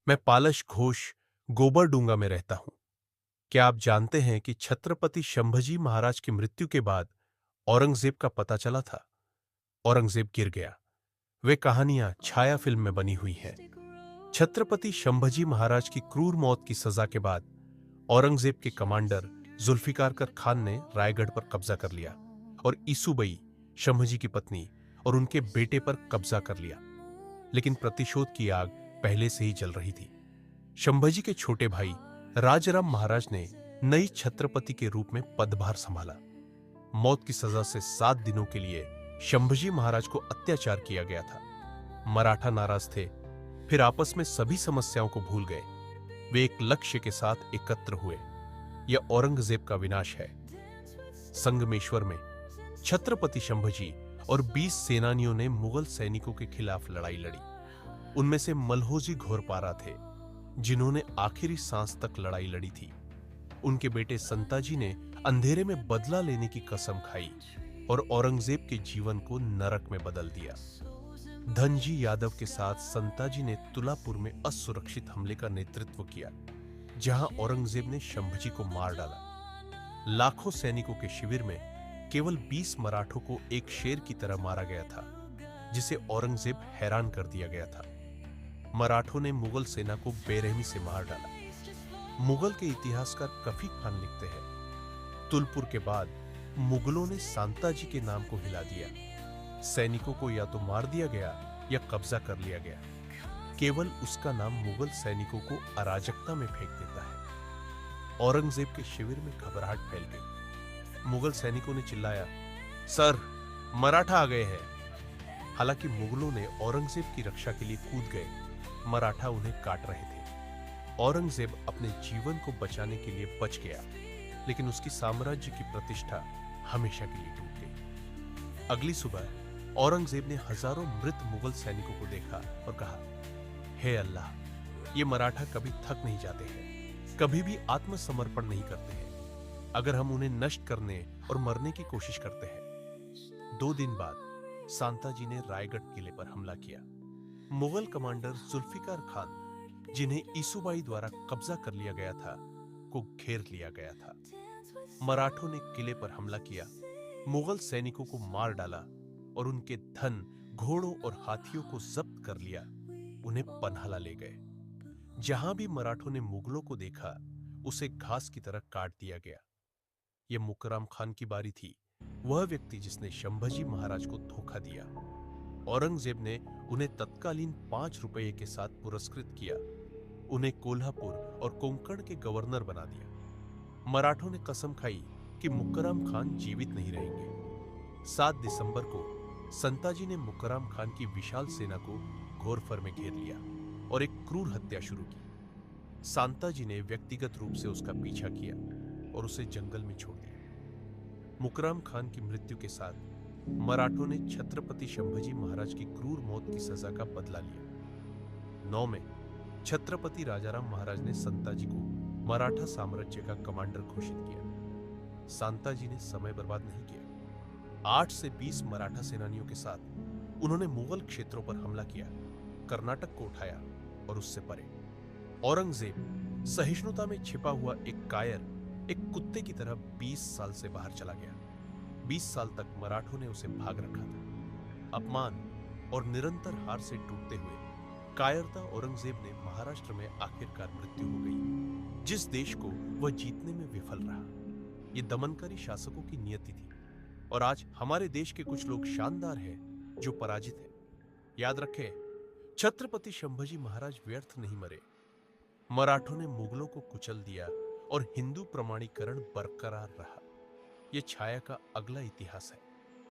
मैं पालश घोष गोबरडूंगा में रहता हूं। क्या आप जानते हैं कि छत्रपति शंभाजी महाराज की मृत्यु के बाद औरंगजेब का पता चला था? औरंगजेब गिर गया। वे कहानियां छाया फिल्म में बनी हुई हैं। छत्रपति शंभाजी महाराज की क्रूर मौत की सजा के बाद औरंगजेब के कमांडर जुल्फिकार खान ने रायगढ़ पर कब्जा कर लिया और ईसुबई, शंभाजी की पत्नी, और उनके बेटे पर कब्जा कर लिया। लेकिन प्रतिशोध की आग पहले से ही जल रही थी। शंभाजी के छोटे भाई राजाराम महाराज ने नई छत्रपति के रूप में पदभार संभाला। मौत की सजा से 7 दिनों के लिए शंभाजी महाराज को अत्याचार किया गया था। मराठा नाराज थे, फिर आपस में सभी समस्याओं को भूल गए। वे एक लक्ष्य के साथ एकत्र हुए। यह औरंगजेब का विनाश है। संगमेश्वर में छत्रपति शंभाजी और 20 सेनानियों ने मुगल सैनिकों के खिलाफ लड़ाई लड़ी। उनमें से मलहोजी घोरपारा थे, जिन्होंने आखिरी सांस तक लड़ाई लड़ी थी। उनके बेटे संताजी ने अंधेरे में बदला लेने की कसम खाई और औरंगजेब के जीवन को नरक में बदल दिया। धनजी यादव के साथ संताजी ने तुलापुर में असुरक्षित हमले का नेतृत्व किया, जहां औरंगजेब ने शंभाजी को मार डाला। लाखों सैनिकों के शिविर में केवल 20 मराठों को एक शेर की तरह मारा गया था, जिसे औरंगजेब हैरान कर दिया गया था। मराठों ने मुगल सेना को बेरहमी से मार डाला। मुगल के इतिहासकार कफी खान लिखते हैं, तुलपुर के बाद मुगलों ने सांताजी के नाम को हिला दिया। सैनिकों को या तो मार दिया गया या कब्जा कर लिया गया। केवल उसका नाम मुगल सैनिकों को अराजकता में फेंक देता है। औरंगजेब के शिविर में घबराहट फैल गई। मुगल सैनिकों ने चिल्लाया, सर, मराठा आ गए हैं। हालांकि मुगलों ने औरंगजेब की रक्षा के लिए कूद गए। मराठा उन्हें काट रहे थे। औरंगजेब अपने जीवन को बचाने के लिए बच गया, लेकिन उसकी साम्राज्य की प्रतिष्ठा हमेशा के लिए टूट गई। अगली सुबह औरंगजेब ने हजारों मृत मुगल सैनिकों को देखा और कहा, हे अल्लाह, ये मराठा कभी थक नहीं जाते हैं, कभी भी आत्मसमर्पण नहीं करते हैं, अगर हम उन्हें नष्ट करने और मरने की कोशिश करते हैं। 2 दिन बाद सांताजी ने रायगढ़ किले पर हमला किया। मुगल कमांडर जुल्फिकार खान, जिन्हें ईसुबाई द्वारा कब्जा कर लिया गया था, को घेर लिया गया था। मराठों ने किले पर हमला किया, मुगल सैनिकों को मार डाला और उनके धन, घोड़ों और हाथियों को जब्त कर लिया। उन्हें पन्हाला ले गए। जहां भी मराठों ने मुगलों को देखा, उसे घास की तरह काट दिया गया। यह मुकराम खान की बारी थी, वह व्यक्ति जिसने शंभाजी महाराज को धोखा दिया। औरंगजेब ने उन्हें तत्कालीन 5 रुपये के साथ पुरस्कृत किया। उन्हें कोल्हापुर और कोंकण के गवर्नर बना दिया। मराठों ने कसम खाई कि मुकराम खान जीवित नहीं रहेंगे। 7 दिसंबर को संताजी ने मुकराम खान की विशाल सेना को घोरफर में घेर लिया और एक क्रूर हत्या शुरू की। सांताजी ने व्यक्तिगत रूप से उसका पीछा किया और उसे जंगल में छोड़ दिया। मुकराम खान की मृत्यु के साथ मराठों ने छत्रपति शंभाजी महाराज की क्रूर मौत की सजा का बदला लिया। 9 में छत्रपति राजाराम महाराज ने संताजी को मराठा साम्राज्य का कमांडर घोषित किया। सांताजी ने समय बर्बाद नहीं किया। 8 से 20 मराठा सेनानियों के साथ उन्होंने मुगल क्षेत्रों पर हमला किया, कर्नाटक को उठाया और उससे परे। औरंगजेब सहिष्णुता में छिपा हुआ एक कायर, एक कुत्ते की तरह 20 साल से बाहर चला गया। 20 साल तक मराठों ने उसे भाग रखा था। अपमान और निरंतर हार से टूटते हुए कायरता औरंगजेब ने महाराष्ट्र में आखिरकार मृत्यु हो गई, जिस देश को वह जीतने में विफल रहा। ये दमनकारी शासकों की नियति थी और आज हमारे देश के कुछ लोग शानदार हैं जो पराजित हैं। याद रखें, छत्रपति शंभाजी महाराज व्यर्थ नहीं मरे। मराठों ने मुगलों को कुचल दिया और हिंदू प्रमाणीकरण बरकरार रहा। यह छाया का अगला इतिहास है।